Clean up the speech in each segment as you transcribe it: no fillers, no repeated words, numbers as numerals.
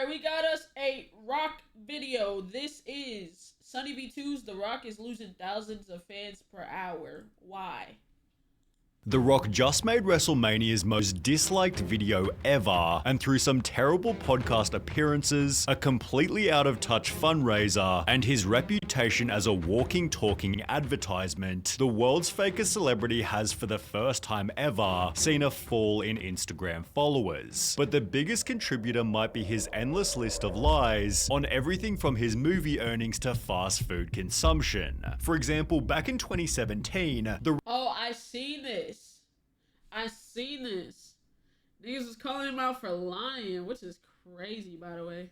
Alright, we got us a Rock video. This is Sunny V2's The Rock is losing thousands of fans per hour. Why? The Rock just made WrestleMania's most disliked video ever, and through some terrible podcast appearances, a completely out of touch fundraiser, and his reputation as a walking, talking advertisement, the world's fakest celebrity has for the first time ever seen a fall in Instagram followers. But the biggest contributor might be his endless list of lies on everything from his movie earnings to fast food consumption. For example, back in 2017, I seen this. Niggas was calling him out for lying, which is crazy, by the way.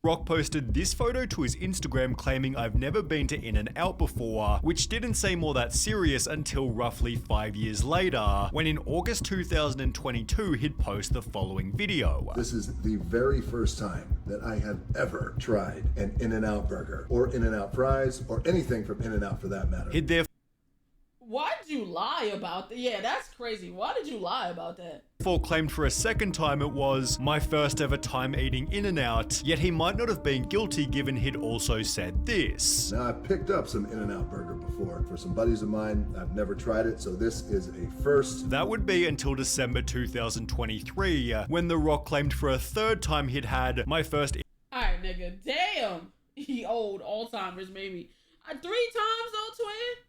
Rock posted this photo to his Instagram claiming I've never been to In-N-Out before, which didn't seem all that serious until roughly 5 years later, when in August 2022 he'd post the following video. This is the very first time that I have ever tried an In-N-Out burger, or In-N-Out fries, or anything from In-N-Out for that matter. He'd Why did you lie about that? Yeah, that's crazy. Why did you lie about that? therefore claimed for a second time it was my first ever time eating In-N-Out, yet he might not have been guilty given he'd also said this. Now, I picked up some In-N-Out burger before for some buddies of mine. I've never tried it, so this is a first. That would be until December 2023, when The Rock claimed for a third time he'd had my first. Alright, nigga. Damn. He old. Alzheimer's, maybe. 3 times though, twin?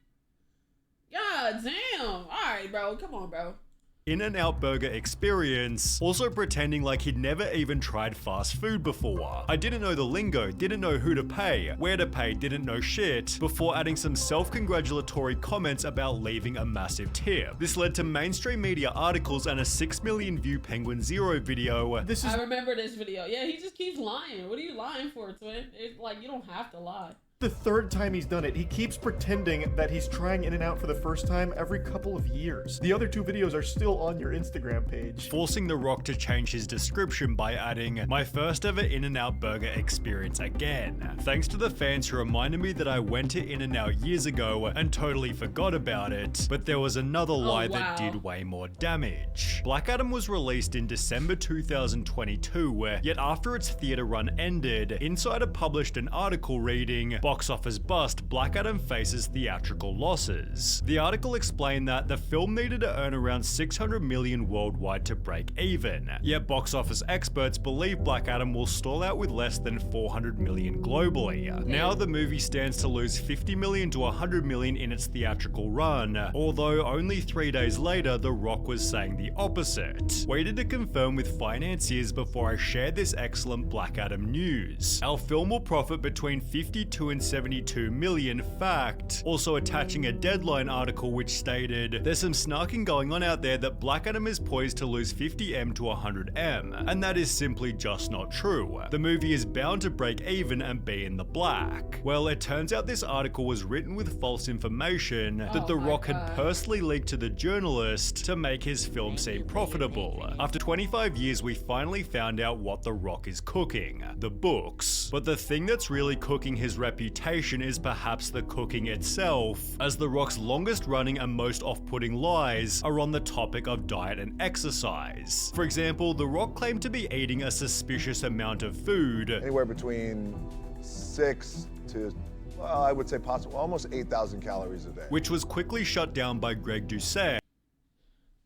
God damn. Alright, bro. Come on, bro. In-N-Out burger experience, also pretending like he'd never even tried fast food before. I didn't know the lingo, didn't know who to pay, where to pay, didn't know shit, before adding some self-congratulatory comments about leaving a massive tip. This led to mainstream media articles and a 6 million view Penguin Zero video. I remember this video. Yeah, he just keeps lying. What are you lying for, twin? It's like, you don't have to lie. The third time he's done it. He keeps pretending that he's trying In-N-Out for the first time every couple of years. The other 2 videos are still on your Instagram page. Forcing The Rock to change his description by adding, my first ever In-N-Out burger experience again. Thanks to the fans who reminded me that I went to In-N-Out years ago and totally forgot about it, but there was another lie that did way more damage. Black Adam was released in December 2022, yet after its theater run ended, Insider published an article reading, box office bust, Black Adam faces theatrical losses. The article explained that the film needed to earn around 600 million worldwide to break even, yet box office experts believe Black Adam will stall out with less than 400 million globally. Now the movie stands to lose 50 million to 100 million in its theatrical run, although only 3 days later The Rock was saying the opposite. Waited to confirm with financiers before I shared this excellent Black Adam news. Our film will profit between 52 and 72 million fact, also attaching a Deadline article which stated, there's some snarking going on out there that Black Adam is poised to lose 50M to 100M, and that is simply just not true. The movie is bound to break even and be in the black. Well, it turns out this article was written with false information that The Rock had personally leaked to the journalist to make his film seem profitable. After 25 years, we finally found out what The Rock is cooking, the books. But the thing that's really cooking his reputation is perhaps the cooking itself, as The Rock's longest running and most off-putting lies are on the topic of diet and exercise. For example, The Rock claimed to be eating a suspicious amount of food. Anywhere between 6 to, well, I would say possible, almost 8,000 calories a day. Which was quickly shut down by Greg Doucette.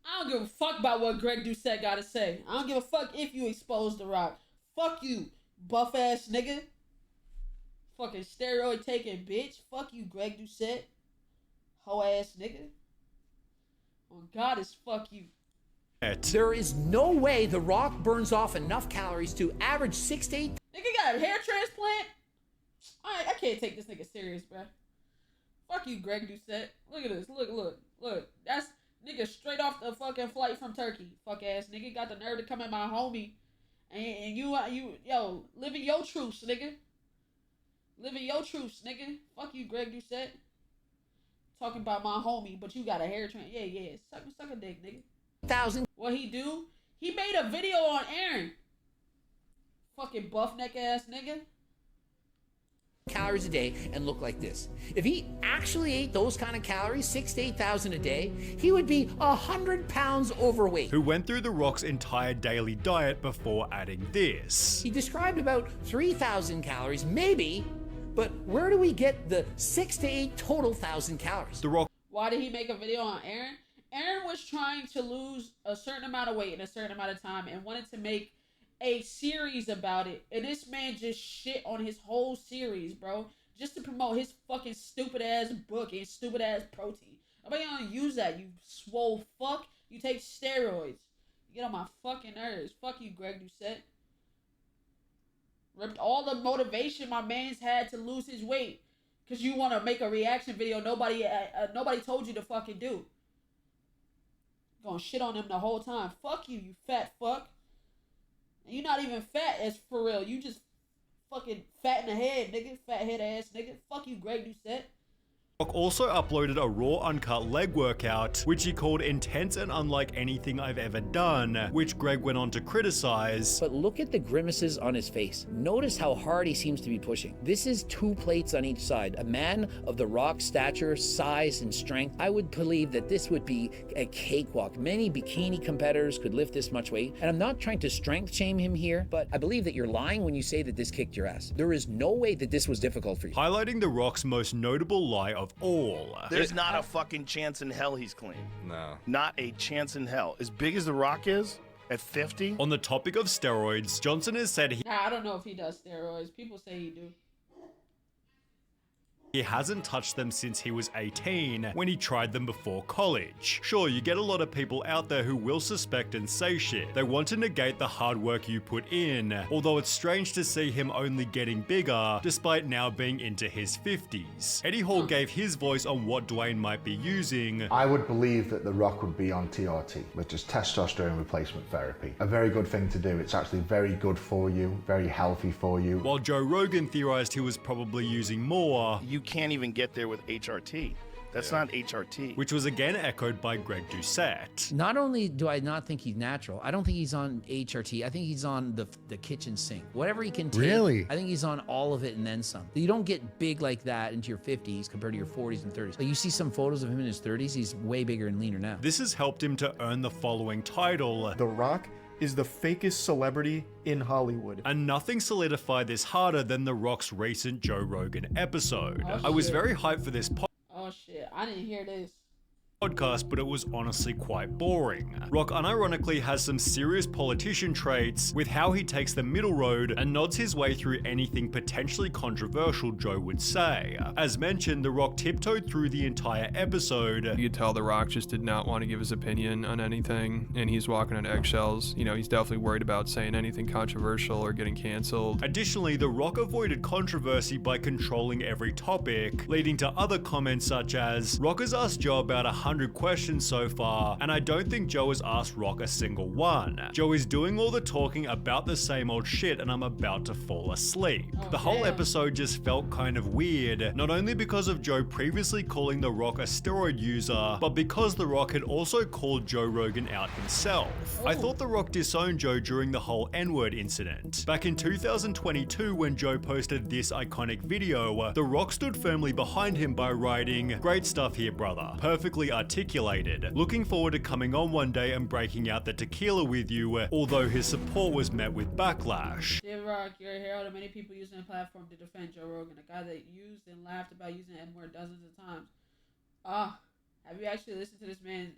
I don't give a fuck about what Greg Doucette gotta say. I don't give a fuck if you expose The Rock. Fuck you, buff ass nigga. Fucking steroid taking bitch. Fuck you, Greg Doucette. Hoe ass nigga. Oh God, it's fuck you. There is no way The Rock burns off enough calories to average 6 to 8. Nigga got a hair transplant? I can't take this nigga serious, bro. Fuck you, Greg Doucette. Look at this. Look. That's nigga straight off the fucking flight from Turkey. Fuck ass nigga. Got the nerve to come at my homie. And you, yo, living your truths, nigga. Living your truths, nigga. Fuck you, Greg Doucette. Talking about my homie, but you got a hair transplant. Yeah. Suck a dick, nigga. 1,000. What he do? He made a video on Aaron. Fucking buff neck ass nigga. calories a day and look like this. If he actually ate those kind of calories, 6,000 to 8,000 a day, he would be 100 pounds overweight. Who went through The Rock's entire daily diet before adding this. He described about 3,000 calories, maybe, but where do we get the 6 to 8 total thousand calories? The Rock Why did he make a video on Aaron? Aaron was trying to lose a certain amount of weight in a certain amount of time and wanted to make a series about it. And this man just shit on his whole series, bro. Just to promote his fucking stupid ass book and stupid ass protein. Nobody gonna use that, you swole fuck. You take steroids. You get on my fucking nerves. Fuck you, Greg Doucette. Ripped all the motivation my man's had to lose his weight. Because you want to make a reaction video nobody told you to fucking do. Gonna shit on him the whole time. Fuck you, you fat fuck. And you not even fat as for real. You just fucking fat in the head, nigga. Fat head ass nigga. Fuck you, Greg Doucette. Rock also uploaded a raw uncut leg workout, which he called intense and unlike anything I've ever done, which Greg went on to criticize. But look at the grimaces on his face. Notice how hard he seems to be pushing. This is 2 plates on each side. A man of the Rock's stature, size, and strength, I would believe that this would be a cakewalk. Many bikini competitors could lift this much weight. And I'm not trying to strength shame him here, but I believe that you're lying when you say that this kicked your ass. There is no way that this was difficult for you. Highlighting The Rock's most notable lie of all. There's not a fucking chance in hell he's clean. No. Not a chance in hell. As big as The Rock is, at 50. On the topic of steroids, Johnson has said Nah, I don't know if he does steroids. People say he do. he hasn't touched them since he was 18, when he tried them before college. Sure, you get a lot of people out there who will suspect and say shit. They want to negate the hard work you put in, although it's strange to see him only getting bigger, despite now being into his 50s. Eddie Hall gave his voice on what Dwayne might be using. I would believe that The Rock would be on TRT, which is testosterone replacement therapy. A very good thing to do. It's actually very good for you, very healthy for you. While Joe Rogan theorized he was probably using more. You can't even get there with HRT. That's not HRT. Which was again echoed by Greg Doucette. Not only do I not think he's natural, I don't think he's on HRT. I think he's on the kitchen sink. Whatever he can take. Really? I think he's on all of it and then some. You don't get big like that into your 50s compared to your 40s and 30s. Like you see some photos of him in his 30s, he's way bigger and leaner now. This has helped him to earn the following title. The Rock is the fakest celebrity in Hollywood. And nothing solidified this harder than The Rock's recent Joe Rogan episode. Oh, I was shit. very hyped for this Oh shit, I didn't hear this. podcast, but it was honestly quite boring. Rock unironically has some serious politician traits with how he takes the middle road and nods his way through anything potentially controversial Joe would say. As mentioned, The Rock tiptoed through the entire episode. You could tell The Rock just did not want to give his opinion on anything, and he's walking on eggshells. You know, he's definitely worried about saying anything controversial or getting canceled. Additionally, The Rock avoided controversy by controlling every topic, leading to other comments such as, Rock has asked Joe about 100 questions so far, and I don't think Joe has asked Rock a single one. Joe is doing all the talking about the same old shit and I'm about to fall asleep. The whole episode just felt kind of weird, not only because of Joe previously calling The Rock a steroid user, but because The Rock had also called Joe Rogan out himself. I thought The Rock disowned Joe during the whole N-word incident. Back in 2022, when Joe posted this iconic video, The Rock stood firmly behind him by writing, "Great stuff here, brother. Perfectly articulated. Looking forward to coming on one day and breaking out the tequila with you," although his support was met with backlash. Dear Rock, you're a hero to many people using the platform to defend Joe Rogan, a guy that used and laughed about using the N-word dozens of times. Have you actually listened to this man's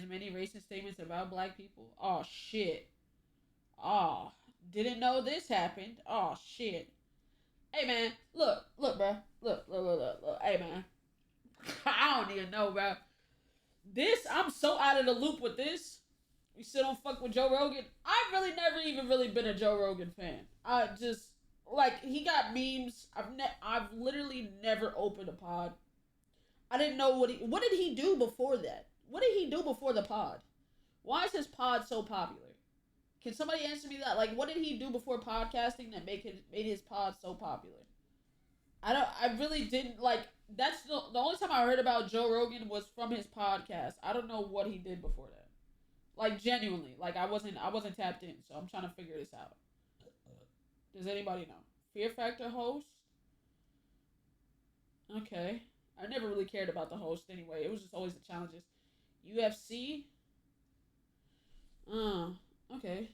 many racist statements about black people? Oh shit. Didn't know this happened. Oh shit. Hey man, look, bro. Look. Hey man. I don't even know, bro. I'm so out of the loop with this. We still don't fuck with Joe Rogan. I've really never even really been a Joe Rogan fan. I just, like, he got memes. I've literally never opened a pod. I didn't know what did he do before that? What did he do before the pod? Why is his pod so popular? Can somebody answer me that? Like, what did he do before podcasting that made his pod so popular? I really didn't, like, that's the only time I heard about Joe Rogan was from his podcast. I don't know what he did before that. Like, genuinely, like, I wasn't tapped in, so I'm trying to figure this out. Does anybody know? Fear Factor host? Okay. I never really cared about the host anyway. It was just always the challenges. UFC? Okay.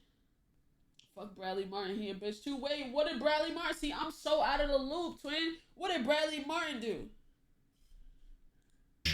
Fuck Bradley Martin, he a bitch too. Wait, what did Bradley Martin... See, I'm so out of the loop, twin. What did Bradley Martin do?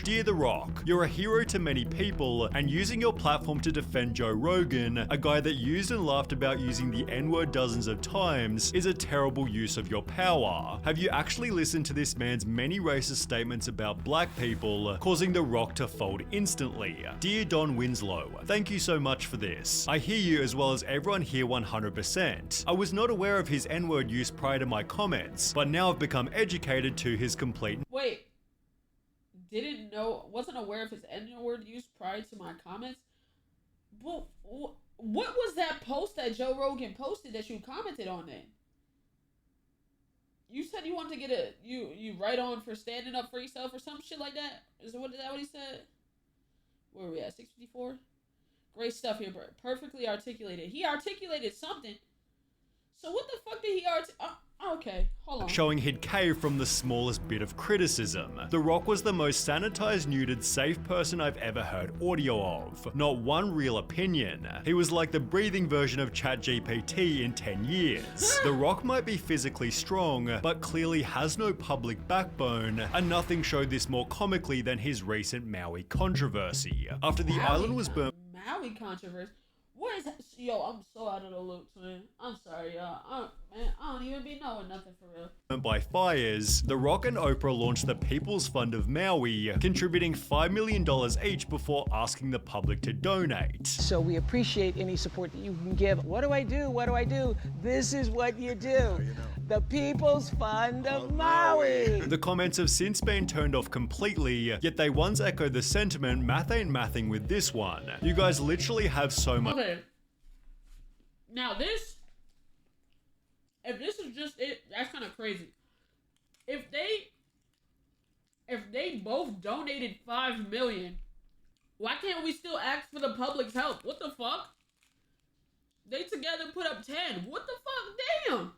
Dear The Rock, you're a hero to many people, and using your platform to defend Joe Rogan, a guy that used and laughed about using the N-word dozens of times, is a terrible use of your power. Have you actually listened to this man's many racist statements about black people, causing The Rock to fold instantly? Dear Don Winslow, thank you so much for this. I hear you as well as everyone here 100%. I was not aware of his N-word use prior to my comments, but now I've become educated to his complete... Wait. Didn't know, wasn't aware of his N-word use prior to my comments. But what was that post that Joe Rogan posted that you commented on then? You said you wanted to get you right on for standing up for yourself or some shit like that? Is that what he said? Where are we at? 654? Great stuff here, bro. Perfectly articulated. He articulated something. So what the fuck did he okay, hold on. Showing he'd cave from the smallest bit of criticism. The Rock was the most sanitized, neutered, safe person I've ever heard audio of. Not one real opinion. He was like the breathing version of ChatGPT in 10 years. The Rock might be physically strong, but clearly has no public backbone, and nothing showed this more comically than his recent Maui controversy. After the island was burned... Maui controversy? What is that? Yo, I'm so out of the loop, man. I'm sorry, y'all. Man, I don't even be knowing nothing for real. By fires, The Rock and Oprah launched the People's Fund of Maui, contributing $5 million each before asking the public to donate. So we appreciate any support that you can give. What do I do? What do I do? This is what you do. The People's Fund of Maui. The comments have since been turned off completely, yet they once echoed the sentiment, math ain't mathing with this one. You guys literally have so much... Okay. Now this, if this is just it, that's kind of crazy. If they both donated $5 million, why can't we still ask for the public's help? What the fuck? They together put up 10. What the fuck? Damn.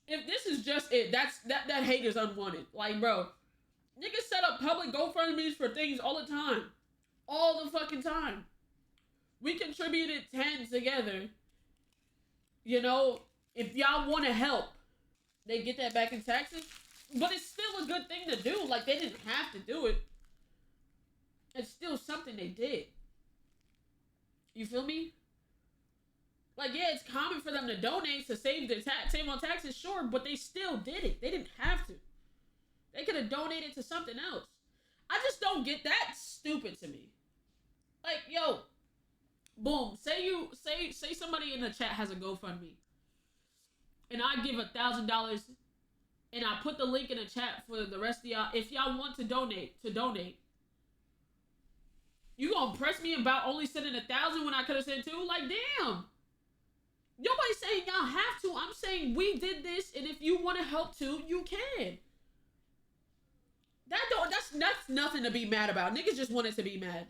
If this is just it, that hate is unwanted. Like, bro, niggas set up public GoFundMes for things all the time. All the fucking time. We contributed 10 together. You know, if y'all want to help, they get that back in taxes. But it's still a good thing to do. Like, they didn't have to do it. It's still something they did. You feel me? Like, yeah, it's common for them to donate to save on taxes, sure, but they still did it. They didn't have to. They could have donated to something else. I just don't get that. Stupid to me. Like, yo, boom. Say somebody in the chat has a GoFundMe, and I give $1,000, and I put the link in the chat for the rest of y'all. If y'all want to donate, you gonna press me about only sending 1,000 when I could have sent 2? Like, damn. Nobody's saying y'all have to. I'm saying we did this, and if you want to help too, you can. That's nothing to be mad about. Niggas just wanted to be mad.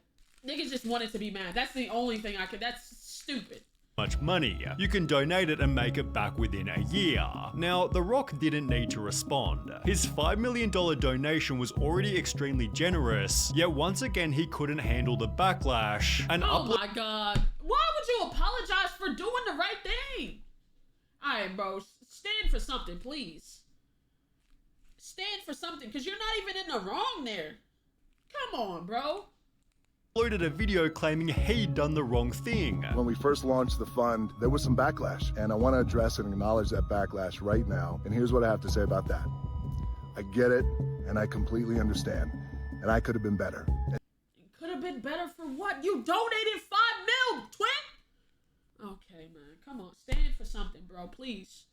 Niggas just wanted to be mad. That's the only thing I could. That's stupid. Much money. You can donate it and make it back within a year. Now, The Rock didn't need to respond. His $5 million donation was already extremely generous, yet once again he couldn't handle the backlash. And oh my god. Why would you apologize for doing the right thing? Alright, bro. Stand for something, please. Stand for something, because you're not even in the wrong there. Come on, bro. Uploaded a video claiming he'd done the wrong thing. When we first launched the fund, there was some backlash, and I want to address and acknowledge that backlash right now. And here's what I have to say about that. I get it, and I completely understand. And I could have been better. It could have been better for what? You donated $5 million, twin? Okay, man. Come on. Stand for something, bro. Please.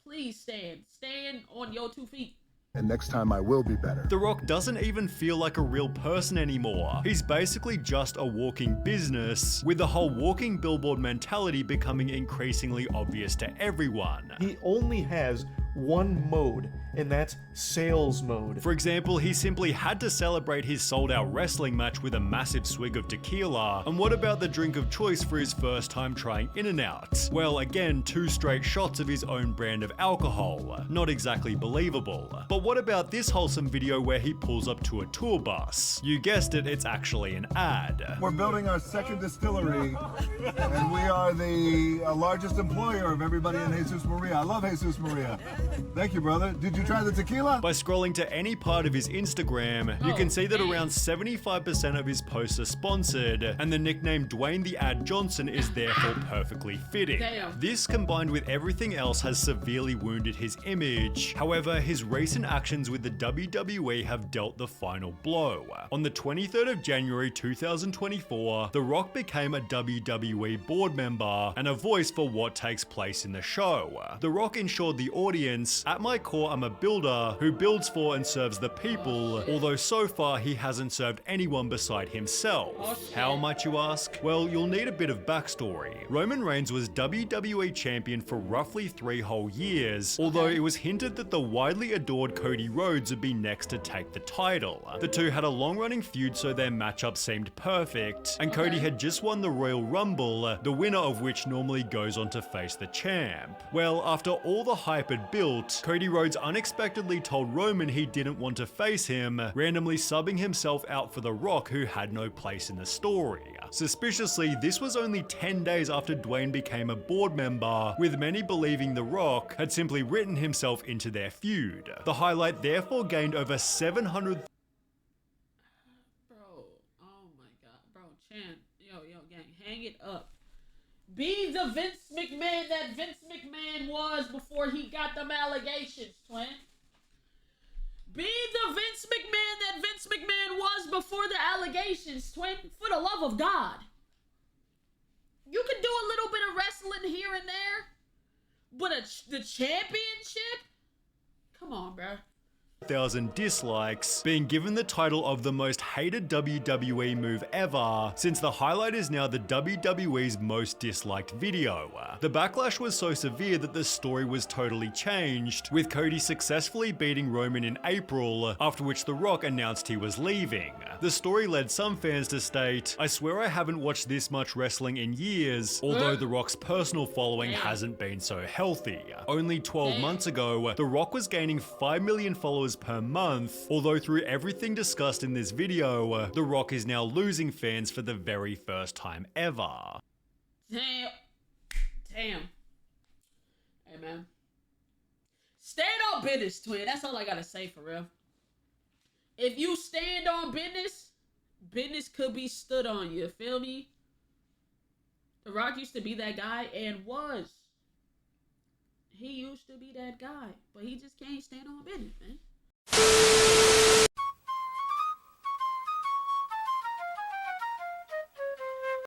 Please stand. Stand on your 2 feet. And next time I will be better. The Rock doesn't even feel like a real person anymore. He's basically just a walking business, with the whole walking billboard mentality becoming increasingly obvious to everyone. He only has one mode, and that's sales mode. For example, he simply had to celebrate his sold-out wrestling match with a massive swig of tequila. And what about the drink of choice for his first time trying In-N-Out? Well, again, 2 straight shots of his own brand of alcohol. Not exactly believable. But what about this wholesome video where he pulls up to a tour bus? You guessed it, it's actually an ad. We're building our second distillery, and we are the largest employer of everybody in Jesus Maria. I love Jesus Maria. Thank you, brother. Did you try the tequila? By scrolling to any part of his Instagram, you can see that around 75% of his posts are sponsored, and the nickname Dwayne the Ad Johnson is therefore perfectly fitting. Damn. This, combined with everything else, has severely wounded his image. However, his recent actions with the WWE have dealt the final blow. On the 23rd of January 2024, The Rock became a WWE board member and a voice for what takes place in the show. The Rock ensured the audience, "At my core, I'm a builder who builds for and serves the people," although so far he hasn't served anyone beside himself. How might you ask? Well, you'll need a bit of backstory. Roman Reigns was WWE champion for roughly 3 whole years, although it was hinted that the widely adored Cody Rhodes would be next to take the title. The two had a long-running feud, so their matchup seemed perfect, and Cody had just won the Royal Rumble, the winner of which normally goes on to face the champ. Well, after all the hype had built, Cody Rhodes unexpectedly told Roman he didn't want to face him, randomly subbing himself out for The Rock, who had no place in the story. Suspiciously, this was only 10 days after Dwayne became a board member, with many believing The Rock had simply written himself into their feud. The highlight therefore gained over 700. Bro, oh my god, bro, Chan, yo, gang, hang it up. Be the Vince McMahon that Vince McMahon was before he got them allegations, twin. Be the Vince McMahon that Vince McMahon was before the allegations, twin. For the love of God. You can do a little bit of wrestling here and there, but the championship? Come on, bro. 1,000 dislikes, being given the title of the most hated WWE move ever, since the highlight is now the WWE's most disliked video. The backlash was so severe that the story was totally changed, with Cody successfully beating Roman in April, after which The Rock announced he was leaving. The story led some fans to state, "I swear I haven't watched this much wrestling in years," although The Rock's personal following hasn't been so healthy. Only 12 months ago, The Rock was gaining 5 million followers per month, although through everything discussed in this video, The Rock is now losing fans for the very first time ever. Damn. Hey, man. Stand on business, twin. That's all I gotta say, for real. If you stand on business, business could be stood on, you feel me? The Rock used to be that guy and was. He used to be that guy, but he just can't stand on business, man.